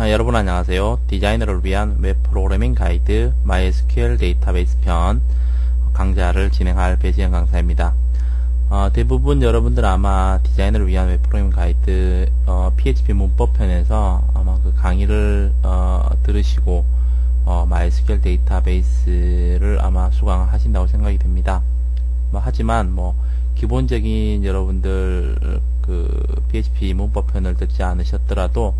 여러분 안녕하세요. 디자이너를 위한 웹 프로그래밍 가이드 MySQL 데이터베이스 편 강좌를 진행할 배지현 강사입니다. 대부분 여러분들 아마 디자이너를 위한 웹 프로그래밍 가이드 PHP 문법 편에서 아마 그 강의를 들으시고 MySQL 데이터베이스를 아마 수강하신다고 생각이 됩니다. 하지만 기본적인 여러분들 그 PHP 문법 편을 듣지 않으셨더라도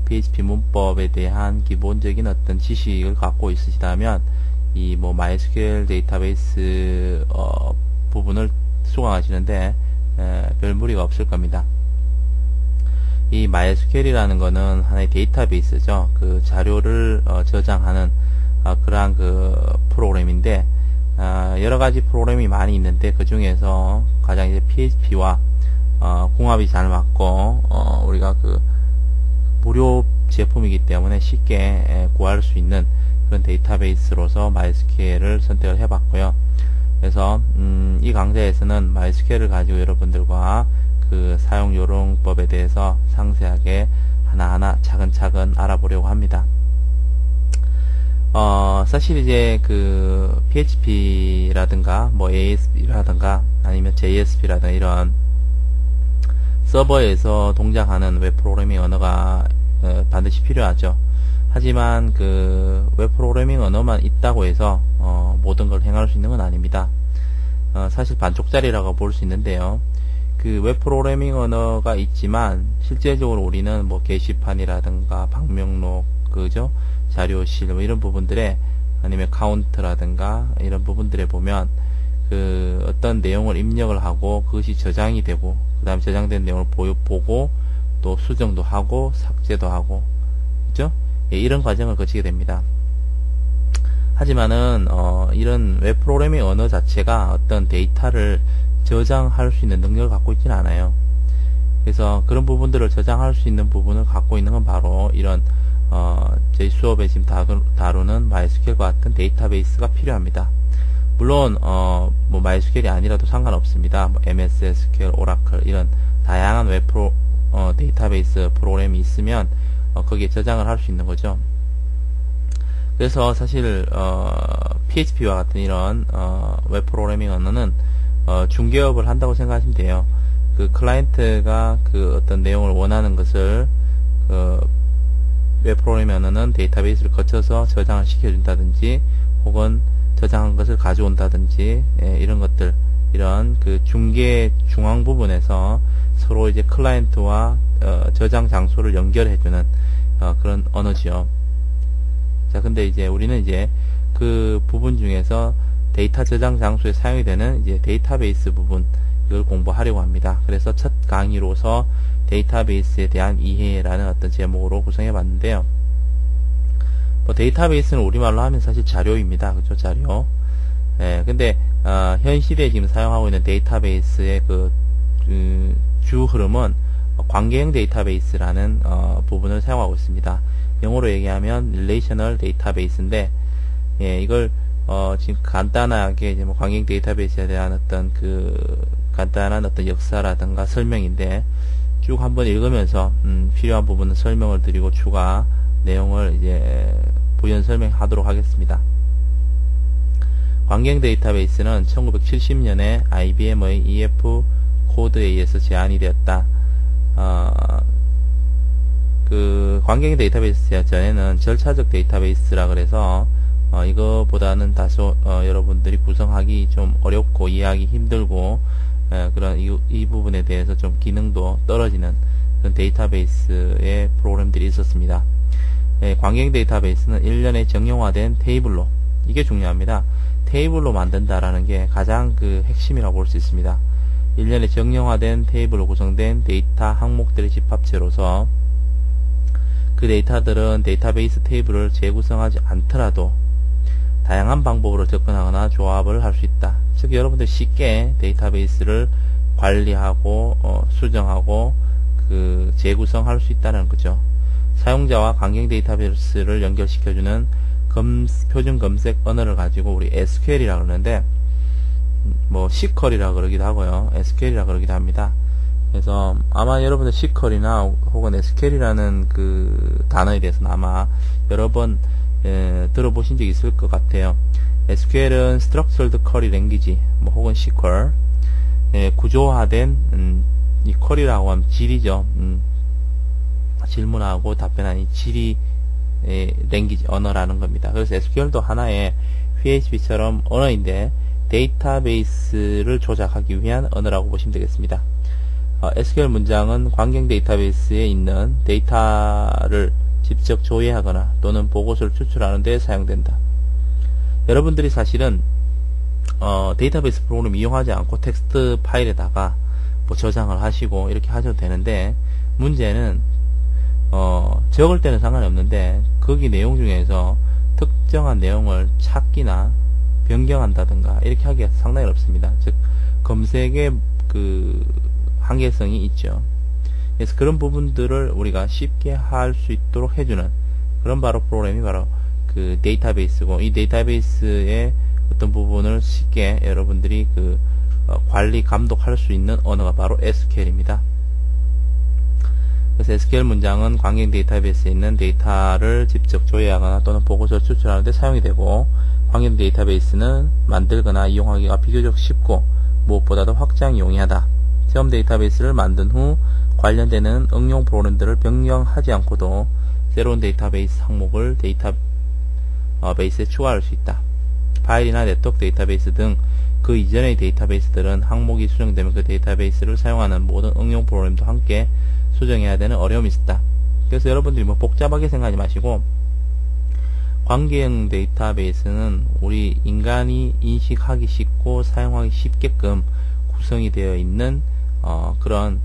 PHP 문법에 대한 기본적인 어떤 지식을 갖고 있으시다면 이 MySQL 데이터베이스 부분을 수강하시는데 별 무리가 없을 겁니다. 이 MySQL이라는 거는 하나의 데이터베이스죠. 그 자료를 저장하는 그러한 그 프로그램인데 여러 가지 프로그램이 많이 있는데 그 중에서 가장 이제 PHP와 궁합이 잘 맞고 우리가 그 무료 제품이기 때문에 쉽게 구할 수 있는 그런 데이터베이스로서 MySQL을 선택을 해봤고요. 그래서 이 강좌에서는 MySQL을 가지고 여러분들과 그 사용 요령법에 대해서 상세하게 하나하나 차근차근 알아보려고 합니다. 사실 이제 그 PHP라든가 ASP라든가 아니면 JSP라든가 이런 서버에서 동작하는 웹 프로그래밍 언어가 반드시 필요하죠. 하지만 그 웹 프로그래밍 언어만 있다고 해서 모든 걸 행할 수 있는 건 아닙니다. 사실 반쪽짜리라고 볼 수 있는데요. 그 웹 프로그래밍 언어가 있지만 실제적으로 우리는 게시판이라든가 방명록, 그죠? 자료실 이런 부분들에 아니면 카운트라든가 이런 부분들에 보면 그 어떤 내용을 입력을 하고 그것이 저장이 되고 그 다음에 저장된 내용을 보고 또 수정도 하고 삭제도 하고 그죠? 이런 과정을 거치게 됩니다. 하지만은 이런 웹 프로그래밍 언어 자체가 어떤 데이터를 저장할 수 있는 능력을 갖고 있지는 않아요. 그래서 그런 부분들을 저장할 수 있는 부분을 갖고 있는 건 바로 이런 저희 수업에 지금 다루는 MySQL과 같은 데이터베이스가 필요합니다. 물론 MySQL이 아니라도 상관없습니다. MS SQL, 오라클 이런 다양한 웹 데이터베이스 프로그램이 있으면 거기에 저장을 할 수 있는 거죠. 그래서 사실 PHP와 같은 이런 웹 프로그래밍 언어는 중개업을 한다고 생각하시면 돼요. 그 클라이언트가 그 어떤 내용을 원하는 것을 웹 프로그래밍 언어는 데이터베이스를 거쳐서 저장을 시켜준다든지 혹은 저장한 것을 가져온다든지 이런 것들, 이런 그 중개 중앙 부분에서 서로 이제 클라이언트와 저장 장소를 연결해주는 그런 언어지요. 자, 근데 이제 우리는 이제 그 부분 중에서 데이터 저장 장소에 사용이 되는 이제 데이터베이스 부분, 이걸 공부하려고 합니다. 그래서 첫 강의로서 데이터베이스에 대한 이해라는 어떤 제목으로 구성해 봤는데요. 데이터베이스는 우리말로 하면 사실 자료입니다. 그죠? 자료. 근데 현 시대에 지금 사용하고 있는 데이터베이스의 주 흐름은 관계형 데이터베이스라는 부분을 사용하고 있습니다. 영어로 얘기하면 relational 데이터베이스인데 이걸 지금 간단하게 이제 관계형 데이터베이스에 대한 어떤 그 간단한 어떤 역사라든가 설명인데 쭉 한번 읽으면서 필요한 부분은 설명을 드리고 추가 내용을 이제 부연 설명하도록 하겠습니다. 관계형 데이터베이스는 1970년에 IBM의 EF 코드에 의해서 제안이 되었다. 그 관계형 데이터베이스 전에는 절차적 데이터베이스라 그래서 이거보다는 다소 여러분들이 구성하기 좀 어렵고 이해하기 힘들고 그런 이 부분에 대해서 좀 기능도 떨어지는 그런 데이터베이스의 프로그램들이 있었습니다. 관계형 데이터베이스는 일련의 정형화된 테이블로, 이게 중요합니다. 테이블로 만든다라는 게 가장 그 핵심이라고 볼 수 있습니다. 일련의 정형화된 테이블로 구성된 데이터 항목들의 집합체로서 그 데이터들은 데이터베이스 테이블을 재구성하지 않더라도 다양한 방법으로 접근하거나 조합을 할 수 있다. 즉 여러분들 쉽게 데이터베이스를 관리하고 수정하고 그 재구성할 수 있다는 거죠. 사용자와 관계형 데이터베이스를 연결시켜주는 표준 검색 언어를 가지고 우리 SQL이라고 그러는데 SQL이라고 그러기도 하고요. SQL이라고 그러기도 합니다. 그래서 아마 여러분들 SQL이나 혹은 SQL이라는 그 단어에 대해서는 아마 여러 번 들어보신 적이 있을 것 같아요. SQL은 Structured Query Language, 뭐 혹은 SQL, 구조화된 이 쿼리라고 하면 질이죠. 질문하고 답변하는 질이 랭귀지 언어라는 겁니다. 그래서 SQL도 하나의 PHP처럼 언어인데 데이터베이스를 조작하기 위한 언어라고 보시면 되겠습니다. SQL 문장은 관계형 데이터베이스에 있는 데이터를 직접 조회하거나 또는 보고서를 추출하는 데 사용된다. 여러분들이 사실은 데이터베이스 프로그램 이용하지 않고 텍스트 파일에다가 뭐 저장을 하시고 이렇게 하셔도 되는데, 문제는 적을 때는 상관이 없는데 거기 내용 중에서 특정한 내용을 찾기나 변경한다든가 이렇게 하기가 상당히 어렵습니다. 즉 검색의 그 한계성이 있죠. 그래서 그런 부분들을 우리가 쉽게 할 수 있도록 해주는 그런 바로 프로그램이 바로 그 데이터베이스고, 이 데이터베이스의 어떤 부분을 쉽게 여러분들이 그 관리 감독할 수 있는 언어가 바로 SQL입니다. 그래서 SQL 문장은 관계형 데이터베이스에 있는 데이터를 직접 조회하거나 또는 보고서를 추출하는 데 사용이 되고, 관계형 데이터베이스는 만들거나 이용하기가 비교적 쉽고 무엇보다도 확장이 용이하다. 처음 데이터베이스를 만든 후 관련되는 응용 프로그램들을 변경하지 않고도 새로운 데이터베이스 항목을 데이터베이스에 추가할 수 있다. 파일이나 네트워크 데이터베이스 등 그 이전의 데이터베이스들은 항목이 수정되면 그 데이터베이스를 사용하는 모든 응용 프로그램도 함께 수정해야 되는 어려움이 있다. 그래서 여러분들이 뭐 복잡하게 생각하지 마시고, 관계형 데이터베이스는 우리 인간이 인식하기 쉽고 사용하기 쉽게끔 구성이 되어 있는 그런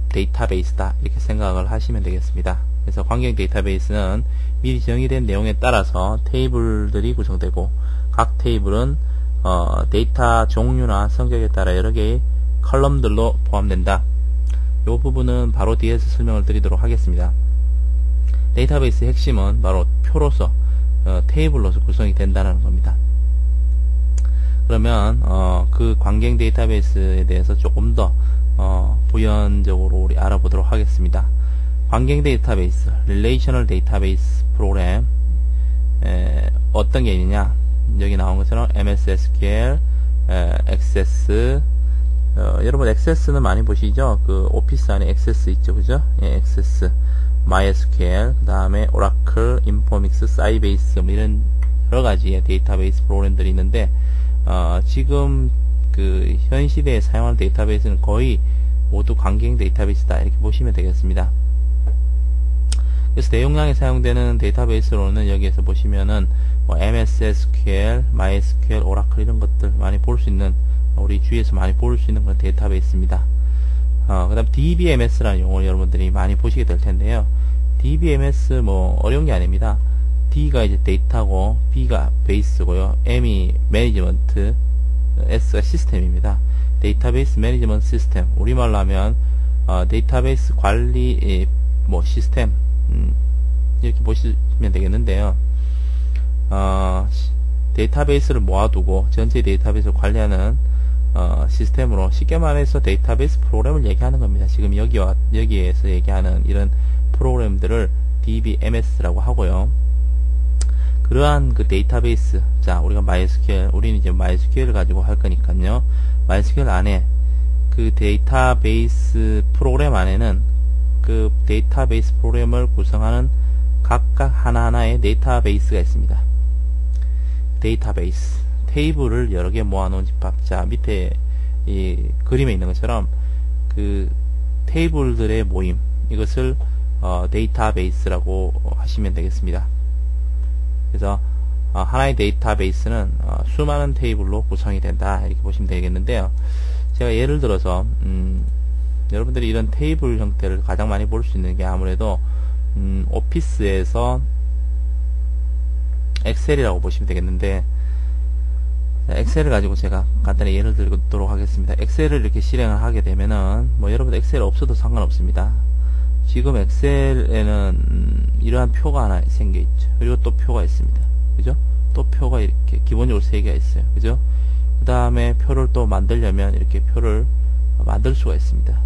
데이터베이스다, 이렇게 생각을 하시면 되겠습니다. 그래서 관계형 데이터베이스는 미리 정의된 내용에 따라서 테이블들이 구성되고, 각 테이블은 데이터 종류나 성격에 따라 여러 개의 컬럼들로 포함된다. 이 부분은 바로 뒤에서 설명을 드리도록 하겠습니다. 데이터베이스의 핵심은 바로 표로서 테이블로서 구성이 된다는 겁니다. 그러면 그 관계형 데이터베이스에 대해서 조금 더 부연적으로 우리 알아보도록 하겠습니다. 관계형 데이터베이스, 릴레이셔널 데이터베이스 프로그램, 어떤 게 있느냐, 여기 나온 것처럼 MS SQL, 액세스, 여러분 액세스는 많이 보시죠? 그 오피스 안에 액세스 있죠, 그죠? 예, 액세스, MySQL, 그 다음에 오라클, 인포믹스, 사이베이스, 뭐 이런 여러 가지의 데이터베이스 프로그램들이 있는데, 지금 그 현 시대에 사용하는 데이터베이스는 거의 모두 관계형 데이터베이스다, 이렇게 보시면 되겠습니다. 그래서 대용량에 사용되는 데이터베이스로는 여기에서 보시면은 뭐 MS SQL, MySQL, 오라클 이런 것들 많이 볼 수 있는, 우리 주위에서 많이 볼 수 있는 그런 데이터베이스입니다. 그 다음 DBMS라는 용어를 여러분들이 많이 보시게 될 텐데요. DBMS 뭐 어려운 게 아닙니다. D가 이제 데이터고 B가 베이스고요. M이 매니지먼트, S가 시스템입니다. 데이터베이스 매니지먼트 시스템, 우리말로 하면 데이터베이스 관리 뭐 시스템, 이렇게 보시면 되겠는데요. 데이터베이스를 모아두고 전체 데이터베이스를 관리하는 시스템으로, 쉽게 말해서 데이터베이스 프로그램을 얘기하는 겁니다. 지금 여기에서 얘기하는 이런 프로그램들을 DBMS라고 하고요. 그러한 그 데이터베이스, 자, 우리가 MySQL, 우리는 이제 MySQL을 가지고 할 거니까요. MySQL 안에 그 데이터베이스 프로그램 안에는 그 데이터베이스 프로그램을 구성하는 각각 하나하나의 데이터베이스가 있습니다. 데이터베이스, 테이블을 여러 개 모아놓은 집합. 자, 밑에 이 그림에 있는 것처럼 그 테이블들의 모임, 이것을 데이터베이스라고 하시면 되겠습니다. 그래서 하나의 데이터베이스는 수많은 테이블로 구성이 된다, 이렇게 보시면 되겠는데요. 제가 예를 들어서 여러분들이 이런 테이블 형태를 가장 많이 볼 수 있는 게 아무래도 오피스에서 엑셀이라고 보시면 되겠는데, 엑셀을 가지고 제가 간단히 예를 들도록 하겠습니다. 엑셀을 이렇게 실행을 하게 되면은, 뭐 여러분 엑셀 없어도 상관없습니다. 지금 엑셀에는 이러한 표가 하나 생겨 있죠. 그리고 또 표가 있습니다. 그죠? 또 표가 이렇게 기본적으로 3개가 있어요. 그죠? 그 다음에 표를 또 만들려면 이렇게 표를 만들 수가 있습니다.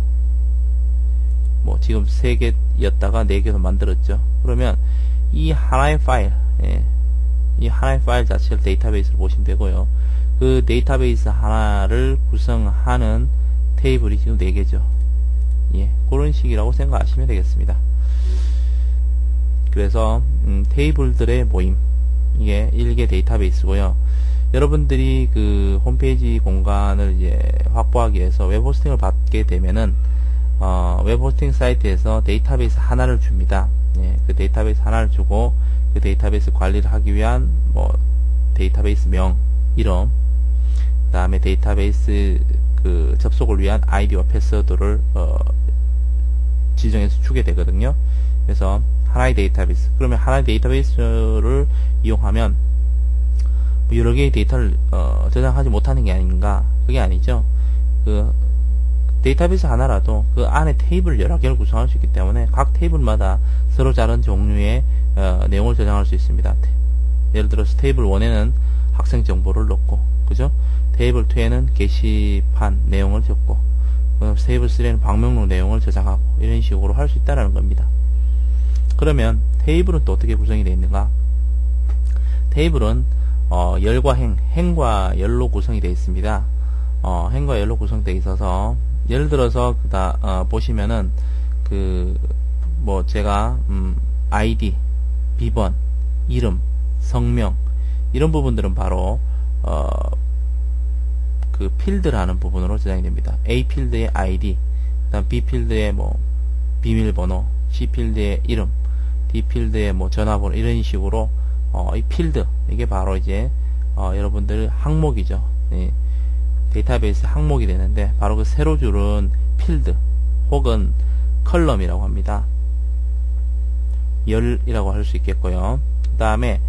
뭐 지금 3개였다가 4개로 만들었죠. 그러면 이 하나의 파일, 이 하나의 파일 자체를 데이터베이스로 보시면 되고요. 그 데이터베이스 하나를 구성하는 테이블이 지금 4개죠. 그런 식이라고 생각하시면 되겠습니다. 그래서 테이블들의 모임, 이게 1개 데이터베이스고요. 여러분들이 그 홈페이지 공간을 이제 확보하기 위해서 웹 호스팅을 받게 되면은 웹 호스팅 사이트에서 데이터베이스 하나를 줍니다. 그 데이터베이스 하나를 주고 그 데이터베이스 관리를 하기 위한 뭐 데이터베이스 명, 이름, 그 다음에 데이터베이스 그 접속을 위한 아이디와 패스워드를 지정해서 주게 되거든요. 그래서 하나의 데이터베이스, 그러면 하나의 데이터베이스를 이용하면 여러 개의 데이터를 저장하지 못하는 게 아닌가? 그게 아니죠. 그 데이터베이스 하나라도 그 안에 테이블 여러 개를 구성할 수 있기 때문에 각 테이블마다 서로 다른 종류의 내용을 저장할 수 있습니다. 예를 들어서 테이블 1에는 학생 정보를 넣고, 그죠? 테이블 2에는 게시판 내용을 적고, 테이블 3에는 방명록 내용을 저장하고, 이런 식으로 할 수 있다는 겁니다. 그러면 테이블은 또 어떻게 구성이 되어 있는가? 테이블은 열과 행과 열로 구성이 되어 있습니다. 행과 열로 구성되어 있어서 예를 들어서 보시면은 뭐 제가 아이디, 비번, 이름, 성명 이런 부분들은 바로 그 필드라는 부분으로 저장이 됩니다. A 필드의 아이디, 그다음 B 필드의 뭐 비밀번호, C 필드의 이름, D 필드의 뭐 전화번호, 이런 식으로 이 필드, 이게 바로 이제 여러분들 항목이죠. 데이터베이스 항목이 되는데, 바로 그 세로 줄은 필드 혹은 컬럼이라고 합니다. 열이라고 할 수 있겠고요. 그 다음에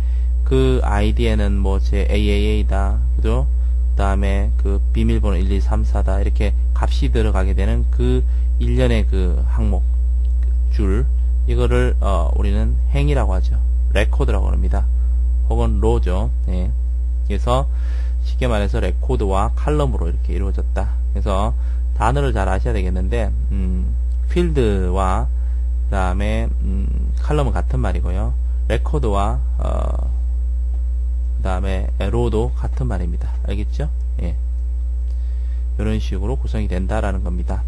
그 아이디에는 뭐 제 AAA다, 그죠? 그 다음에 그 비밀번호 1234다, 이렇게 값이 들어가게 되는 그 일련의 그 항목 줄, 이거를 우리는 행이라고 하죠. 레코드라고 합니다. 혹은 로죠. 그래서 쉽게 말해서 레코드와 칼럼으로 이렇게 이루어졌다. 그래서 단어를 잘 아셔야 되겠는데, 필드와 그 다음에 칼럼은 같은 말이고요. 레코드와 그 다음에 로도 같은 말입니다. 알겠죠? 이런 식으로 구성이 된다라는 겁니다.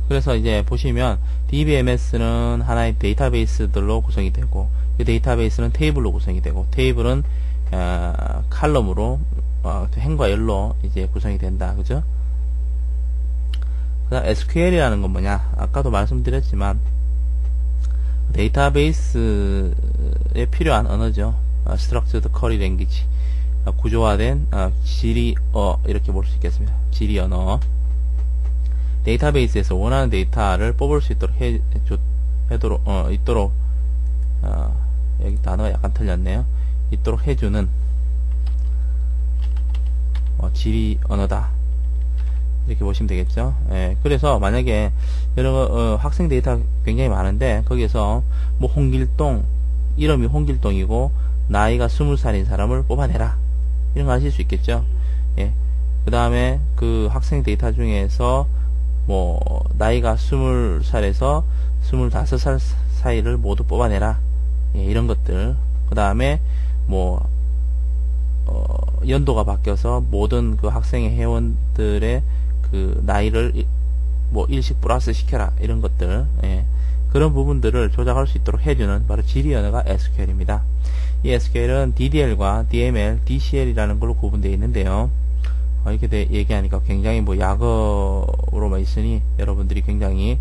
그래서 이제 보시면 DBMS는 하나의 데이터베이스들로 구성이 되고, 그 데이터베이스는 테이블로 구성이 되고, 테이블은 칼럼으로 행과 열로 이제 구성이 된다. 그죠? 그 다음 SQL이라는 건 뭐냐? 아까도 말씀드렸지만 데이터베이스에 필요한 언어죠. Structured Query Language, 구조화된 지리어, 이렇게 볼 수 있겠습니다. 지리 언어. 데이터베이스에서 원하는 데이터를 뽑을 수 있도록 있도록 여기 단어가 약간 틀렸네요. 있도록 해주는 지리 언어다, 이렇게 보시면 되겠죠. 그래서 만약에 여러 학생 데이터 굉장히 많은데, 거기에서 뭐 홍길동, 이름이 홍길동이고 나이가 20살인 사람을 뽑아내라, 이런 거 하실 수 있겠죠. 그 다음에 그 학생 데이터 중에서 뭐 나이가 20살에서 25살 사이를 모두 뽑아내라, 이런 것들. 그 다음에 뭐 연도가 바뀌어서 모든 그 학생의 회원들의 그 나이를 뭐 일씩 플러스 시켜라, 이런 것들. 그런 부분들을 조작할 수 있도록 해주는 바로 지리 언어가 SQL입니다. 이 SQL은 DDL과 DML, DCL이라는 걸로 구분되어 있는데요. 이렇게 얘기하니까 굉장히 뭐 약어로만 있으니 여러분들이 굉장히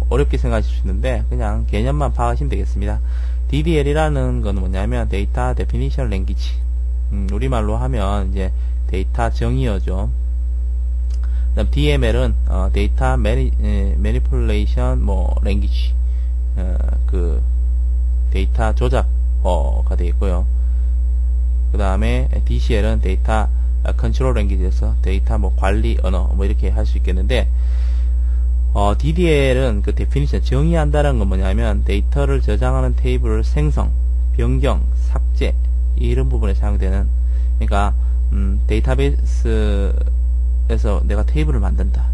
어렵게 생각하실 수 있는데, 그냥 개념만 파악하시면 되겠습니다. DDL이라는 건 뭐냐면 데이터 데피니션 랭귀지, 우리말로 하면 이제 데이터 정의어죠. 그다음 DML은 데이터 매니플레이션 뭐 랭귀지, 그 데이터 조작어가 되어 있고요. 그 다음에 DCL은 데이터 컨트롤 랭귀지에서 데이터 뭐 관리 언어, 뭐 이렇게 할 수 있겠는데, DDL은 그 데피니션, 정의한다는 건 뭐냐면 데이터를 저장하는 테이블 생성, 변경, 삭제, 이런 부분에 사용되는, 그러니까 데이터베이스에서 내가 테이블을 만든다,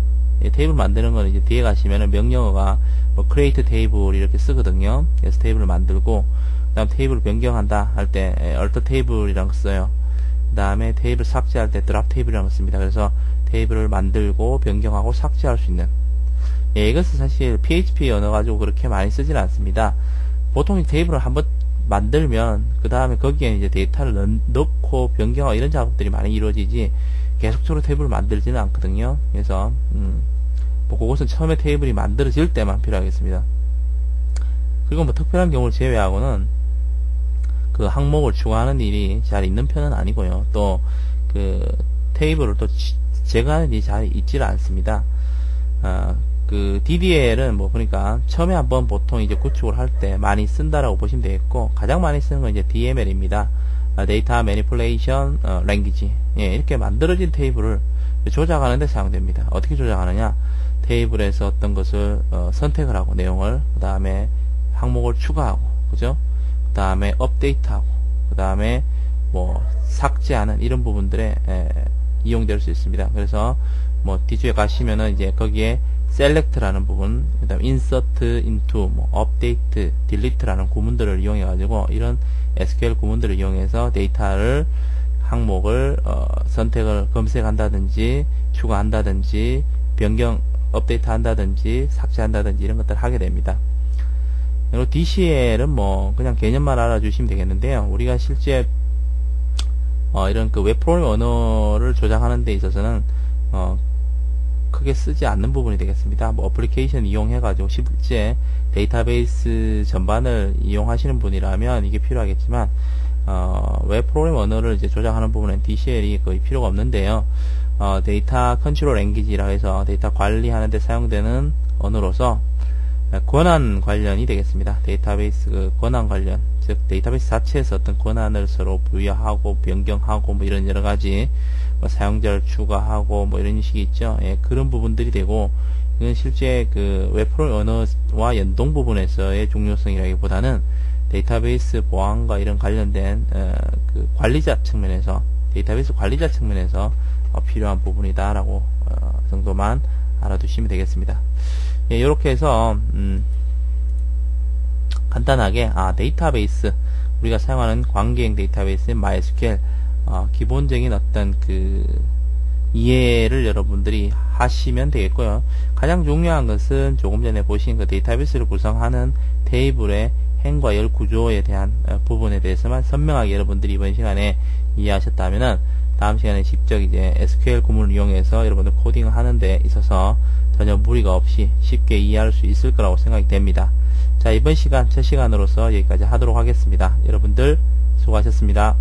테이블 만드는 거는 이제 뒤에 가시면은 명령어가 뭐 create table 이렇게 쓰거든요. 그래서 테이블을 만들고, 그 다음 테이블을 변경한다 할 때 alter table이라는 거 써요. 그 다음에 테이블 삭제할 때 drop table이라는 거 씁니다. 그래서 테이블을 만들고 변경하고 삭제할 수 있는, 이것은 사실 PHP 언어 가지고 그렇게 많이 쓰지는 않습니다. 보통 이 테이블을 한번 만들면 그 다음에 거기에 이제 데이터를 넣고 변경하고 이런 작업들이 많이 이루어지지 계속적으로 테이블을 만들지는 않거든요. 그래서 뭐 그것은 처음에 테이블이 만들어질 때만 필요하겠습니다. 그리고 뭐 특별한 경우를 제외하고는 그 항목을 추가하는 일이 잘 있는 편은 아니고요. 또 그 테이블을 또 제거하는 일이 잘 있지를 않습니다. 그 DDL은 뭐 그러니까 처음에 한번 보통 이제 구축을 할 때 많이 쓴다라고 보시면 되겠고, 가장 많이 쓰는 건 이제 DML입니다. 데이터 매니플레이션 랭귀지. 이렇게 만들어진 테이블을 조작하는 데 사용됩니다. 어떻게 조작하느냐? 테이블에서 어떤 것을 선택을 하고 내용을, 그 다음에 항목을 추가하고, 그죠? 그 다음에 업데이트하고, 그 다음에 뭐 삭제하는 이런 부분들에 이용될 수 있습니다. 그래서 뭐 뒤쪽에 가시면은 이제 거기에 select라는 부분, 그 다음에 insert into, 뭐 update, delete라는 구문들을 이용해 가지고 이런 SQL 구문들을 이용해서 데이터를 항목을 선택을 검색한다든지 추가한다든지 변경 업데이트 한다든지 삭제한다든지 이런 것들을 하게 됩니다. 그리고 DCL은 뭐 그냥 개념만 알아주시면 되겠는데요. 우리가 실제 이런 그 웹 프로그래밍 언어를 조작하는 데 있어서는 크게 쓰지 않는 부분이 되겠습니다. 뭐 어플리케이션 이용해 가지고 실제 데이터베이스 전반을 이용하시는 분이라면 이게 필요하겠지만 웹 프로그래밍 언어를 이제 조작하는 부분은 DCL이 거의 필요가 없는데요. 데이터 컨트롤 랭귀지라 해서 데이터 관리하는 데 사용되는 언어로서 권한 관련이 되겠습니다. 데이터베이스 그 권한 관련, 즉 데이터베이스 자체에서 어떤 권한을 서로 부여하고 변경하고 뭐 이런 여러 가지 뭐 사용자를 추가하고 뭐 이런 식이 있죠. 그런 부분들이 되고, 이건 실제 그 웹 프로그래밍 언어와 연동 부분에서의 중요성이라기보다는 데이터베이스 보안과 이런 관련된 그 관리자 측면에서, 데이터베이스 관리자 측면에서 필요한 부분이다라고 정도만 알아두시면 되겠습니다. 이렇게 해서 간단하게 데이터베이스, 우리가 사용하는 관계형 데이터베이스인 MySQL 기본적인 어떤 그 이해를 여러분들이 하시면 되겠고요. 가장 중요한 것은 조금 전에 보신 그 데이터베이스를 구성하는 테이블의 행과 열 구조에 대한 부분에 대해서만 선명하게 여러분들이 이번 시간에 이해하셨다면은 다음 시간에 직접 이제 SQL 구문을 이용해서 여러분들 코딩을 하는 데 있어서 전혀 무리가 없이 쉽게 이해할 수 있을 거라고 생각이 됩니다. 자, 이번 시간 첫 시간으로서 여기까지 하도록 하겠습니다. 여러분들 수고하셨습니다.